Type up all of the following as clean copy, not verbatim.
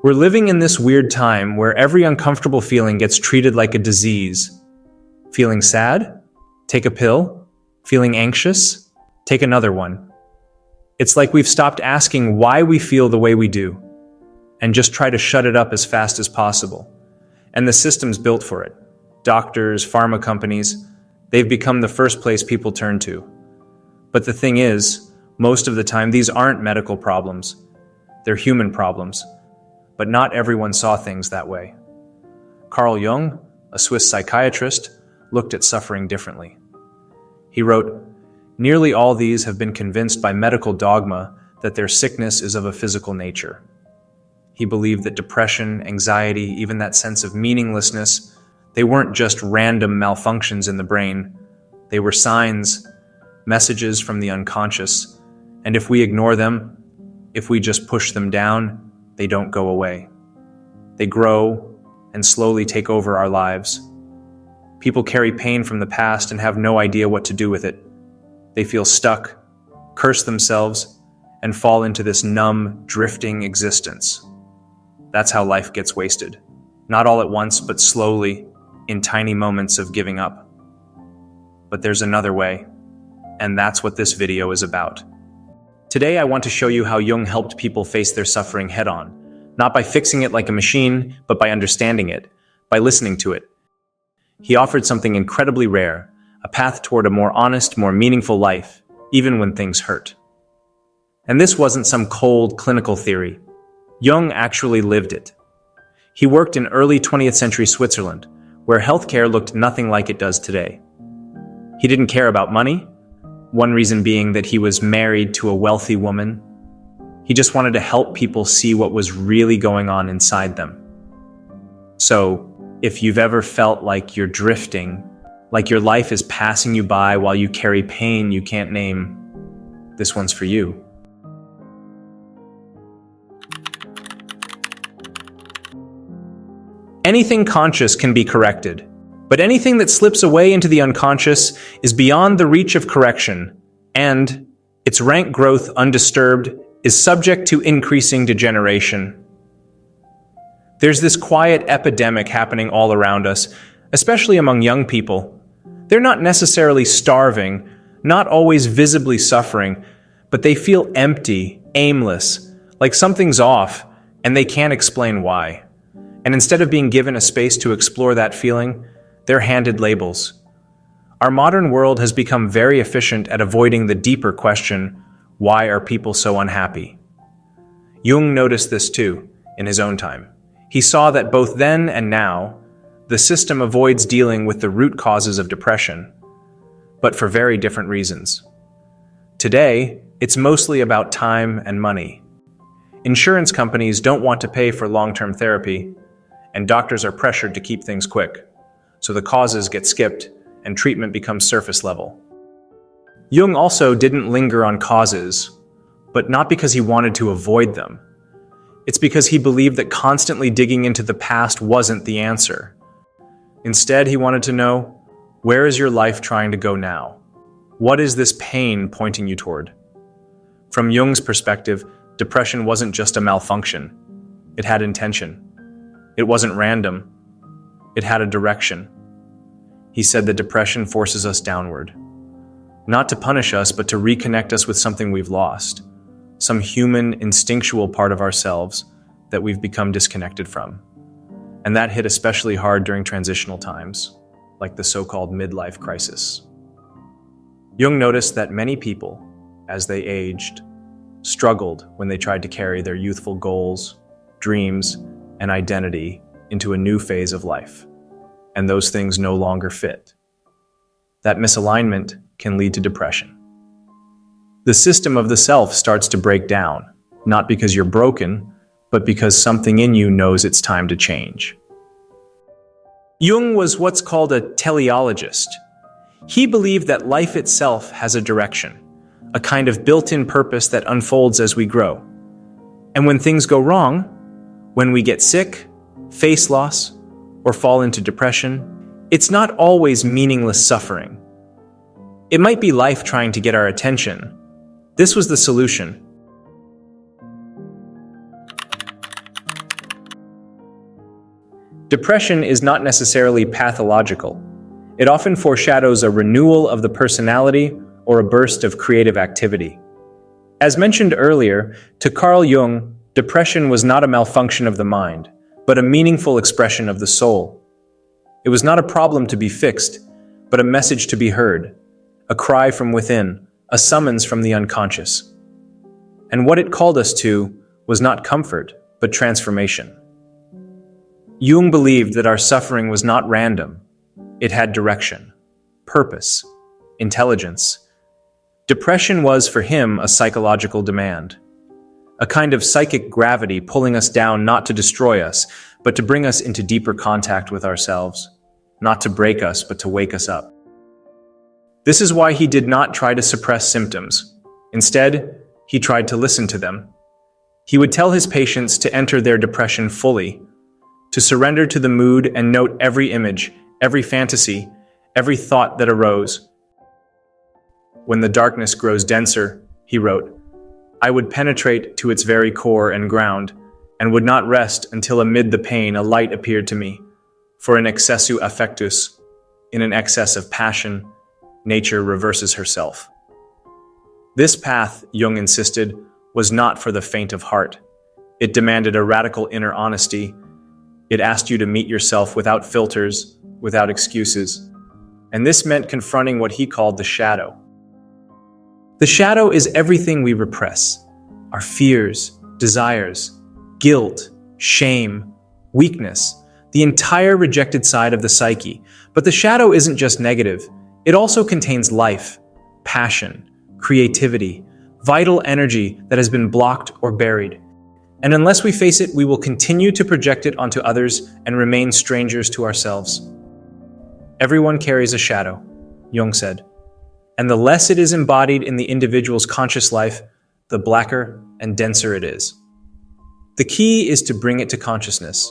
We're living in this weird time where every uncomfortable feeling gets treated like a disease. Feeling sad? Take a pill. Feeling anxious? Take another one. It's like we've stopped asking why we feel the way we do and just try to shut it up as fast as possible. And the system's built for it. Doctors, pharma companies, they've become the first place people turn to. But the thing is, most of the time these aren't medical problems. They're human problems. But not everyone saw things that way. Carl Jung, a Swiss psychiatrist, looked at suffering differently. He wrote, "Nearly all these have been convinced by medical dogma that their sickness is of a physical nature." He believed that depression, anxiety, even that sense of meaninglessness, they weren't just random malfunctions in the brain. They were signs, messages from the unconscious, and if we ignore them, if we just push them down, they don't go away. They grow and slowly take over our lives. People carry pain from the past and have no idea what to do with it. They feel stuck, curse themselves, and fall into this numb, drifting existence. That's how life gets wasted. Not all at once, but slowly, in tiny moments of giving up. But there's another way, and that's what this video is about. Today, I want to show you how Jung helped people face their suffering head-on, not by fixing it like a machine, but by understanding it, by listening to it. He offered something incredibly rare, a path toward a more honest, more meaningful life, even when things hurt. And this wasn't some cold, clinical theory. Jung actually lived it. He worked in early 20th century Switzerland, where healthcare looked nothing like it does today. He didn't care about money, one reason being that he was married to a wealthy woman. He just wanted to help people see what was really going on inside them. So, if you've ever felt like you're drifting, like your life is passing you by while you carry pain you can't name, this one's for you. Anything conscious can be corrected, but anything that slips away into the unconscious is beyond the reach of correction, and its rank growth undisturbed is subject to increasing degeneration. There's this quiet epidemic happening all around us, especially among young people. They're not necessarily starving, not always visibly suffering, but they feel empty, aimless, like something's off, and they can't explain why. And instead of being given a space to explore that feeling, they're handed labels. Our modern world has become very efficient at avoiding the deeper question, why are people so unhappy? Jung noticed this too, in his own time. He saw that both then and now, the system avoids dealing with the root causes of depression, but for very different reasons. Today, it's mostly about time and money. Insurance companies don't want to pay for long-term therapy, and doctors are pressured to keep things quick, so the causes get skipped and treatment becomes surface level. Jung also didn't linger on causes, but not because he wanted to avoid them. It's because he believed that constantly digging into the past wasn't the answer. Instead, he wanted to know, where is your life trying to go now? What is this pain pointing you toward? From Jung's perspective, depression wasn't just a malfunction. It had intention. It wasn't random. It had a direction. He said that depression forces us downward. Not to punish us, but to reconnect us with something we've lost. Some human, instinctual part of ourselves that we've become disconnected from. And that hit especially hard during transitional times, like the so-called midlife crisis. Jung noticed that many people, as they aged, struggled when they tried to carry their youthful goals, dreams, and identity into a new phase of life, and those things no longer fit. That misalignment can lead to depression. The system of the self starts to break down, not because you're broken, but because something in you knows it's time to change. Jung was what's called a teleologist. He believed that life itself has a direction, a kind of built-in purpose that unfolds as we grow. And when things go wrong, when we get sick, face loss, or fall into depression, it's not always meaningless suffering. It might be life trying to get our attention. This was the solution. Depression is not necessarily pathological. It often foreshadows a renewal of the personality or a burst of creative activity. As mentioned earlier, to Carl Jung, depression was not a malfunction of the mind, but a meaningful expression of the soul. It was not a problem to be fixed, but a message to be heard, a cry from within, a summons from the unconscious. And what it called us to was not comfort, but transformation. Jung believed that our suffering was not random. It had direction, purpose, intelligence. Depression was, for him, a psychological demand, a kind of psychic gravity pulling us down not to destroy us, but to bring us into deeper contact with ourselves, not to break us, but to wake us up. This is why he did not try to suppress symptoms. Instead, he tried to listen to them. He would tell his patients to enter their depression fully, to surrender to the mood and note every image, every fantasy, every thought that arose. When the darkness grows denser, he wrote, I would penetrate to its very core and ground, and would not rest until amid the pain a light appeared to me. For in excessu affectus, in an excess of passion, nature reverses herself. This path, Jung insisted, was not for the faint of heart. It demanded a radical inner honesty. It asked you to meet yourself without filters, without excuses. And this meant confronting what he called the shadow. The shadow is everything we repress: our fears, desires, guilt, shame, weakness, the entire rejected side of the psyche. But the shadow isn't just negative. It also contains life, passion, creativity, vital energy that has been blocked or buried. And unless we face it, we will continue to project it onto others and remain strangers to ourselves. Everyone carries a shadow, Jung said. And the less it is embodied in the individual's conscious life, the blacker and denser it is. The key is to bring it to consciousness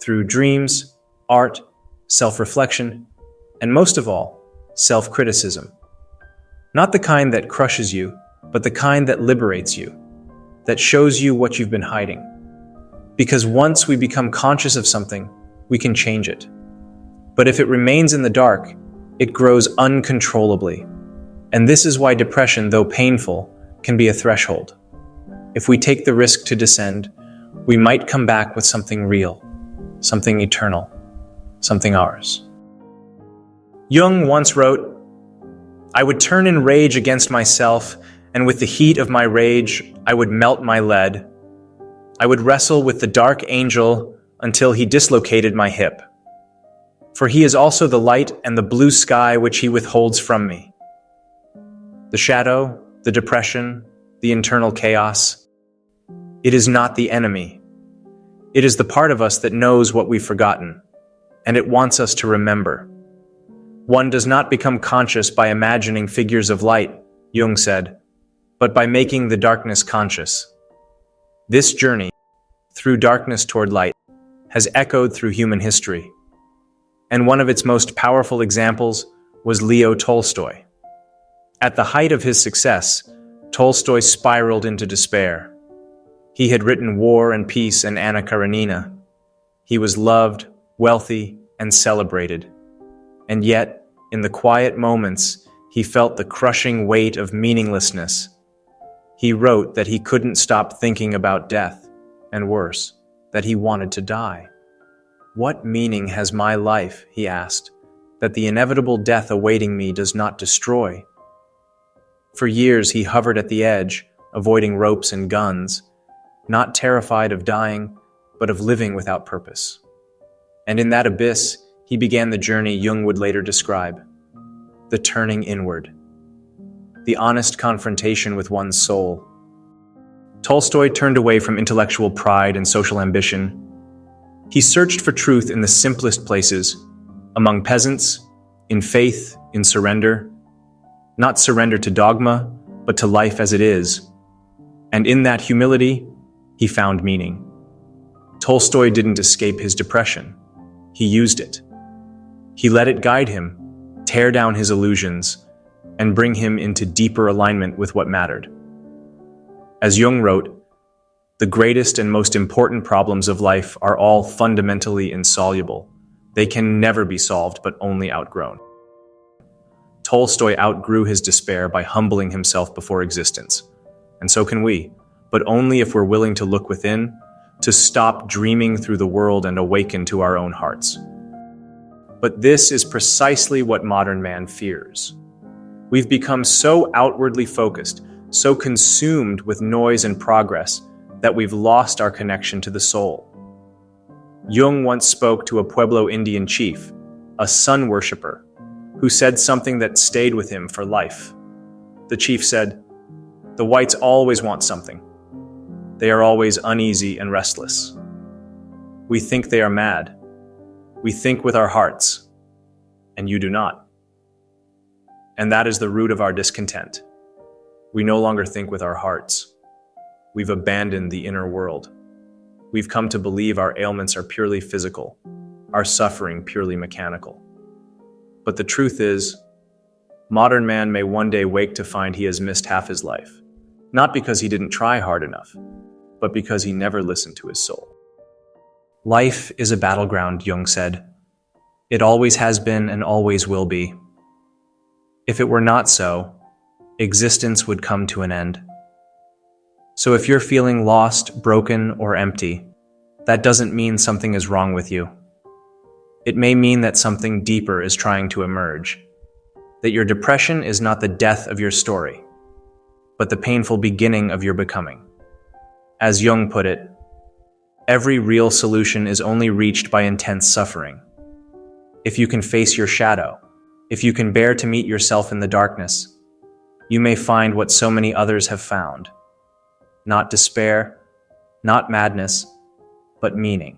through dreams, art, self-reflection, and most of all, self-criticism. Not the kind that crushes you, but the kind that liberates you, that shows you what you've been hiding. Because once we become conscious of something, we can change it. But if it remains in the dark, it grows uncontrollably. And this is why depression, though painful, can be a threshold. If we take the risk to descend, we might come back with something real, something eternal, something ours. Jung once wrote, I would turn in rage against myself, and with the heat of my rage, I would melt my lead. I would wrestle with the dark angel until he dislocated my hip. For he is also the light and the blue sky which he withholds from me. The shadow, the depression, the internal chaos. It is not the enemy. It is the part of us that knows what we've forgotten, and it wants us to remember. One does not become conscious by imagining figures of light, Jung said, but by making the darkness conscious. This journey, through darkness toward light, has echoed through human history. And one of its most powerful examples was Leo Tolstoy. At the height of his success, Tolstoy spiraled into despair. He had written War and Peace and Anna Karenina. He was loved, wealthy, and celebrated. And yet, in the quiet moments, he felt the crushing weight of meaninglessness. He wrote that he couldn't stop thinking about death, and worse, that he wanted to die. What meaning has my life, he asked, that the inevitable death awaiting me does not destroy? For years he hovered at the edge, avoiding ropes and guns, not terrified of dying, but of living without purpose. And in that abyss, he began the journey Jung would later describe, the turning inward, the honest confrontation with one's soul. Tolstoy turned away from intellectual pride and social ambition. He searched for truth in the simplest places, among peasants, in faith, in surrender, not surrender to dogma, but to life as it is. And in that humility, he found meaning. Tolstoy didn't escape his depression. He used it. He let it guide him, tear down his illusions, and bring him into deeper alignment with what mattered. As Jung wrote, The greatest and most important problems of life are all fundamentally insoluble. They can never be solved, but only outgrown. Tolstoy outgrew his despair by humbling himself before existence. And so can we, but only if we're willing to look within, to stop dreaming through the world and awaken to our own hearts. But this is precisely what modern man fears. We've become so outwardly focused, so consumed with noise and progress, that we've lost our connection to the soul. Jung once spoke to a Pueblo Indian chief, a sun worshipper, who said something that stayed with him for life. The chief said, "The whites always want something. They are always uneasy and restless. We think they are mad. We think with our hearts, and you do not. And that is the root of our discontent. We no longer think with our hearts. We've abandoned the inner world. We've come to believe our ailments are purely physical, our suffering purely mechanical. But the truth is, modern man may one day wake to find he has missed half his life, not because he didn't try hard enough, but because he never listened to his soul." Life is a battleground, Jung said. It always has been and always will be. If it were not so, existence would come to an end. So if you're feeling lost, broken, or empty, that doesn't mean something is wrong with you. It may mean that something deeper is trying to emerge, that your depression is not the death of your story, but the painful beginning of your becoming. As Jung put it, every real solution is only reached by intense suffering. If you can face your shadow, if you can bear to meet yourself in the darkness, you may find what so many others have found. Not despair, not madness, but meaning.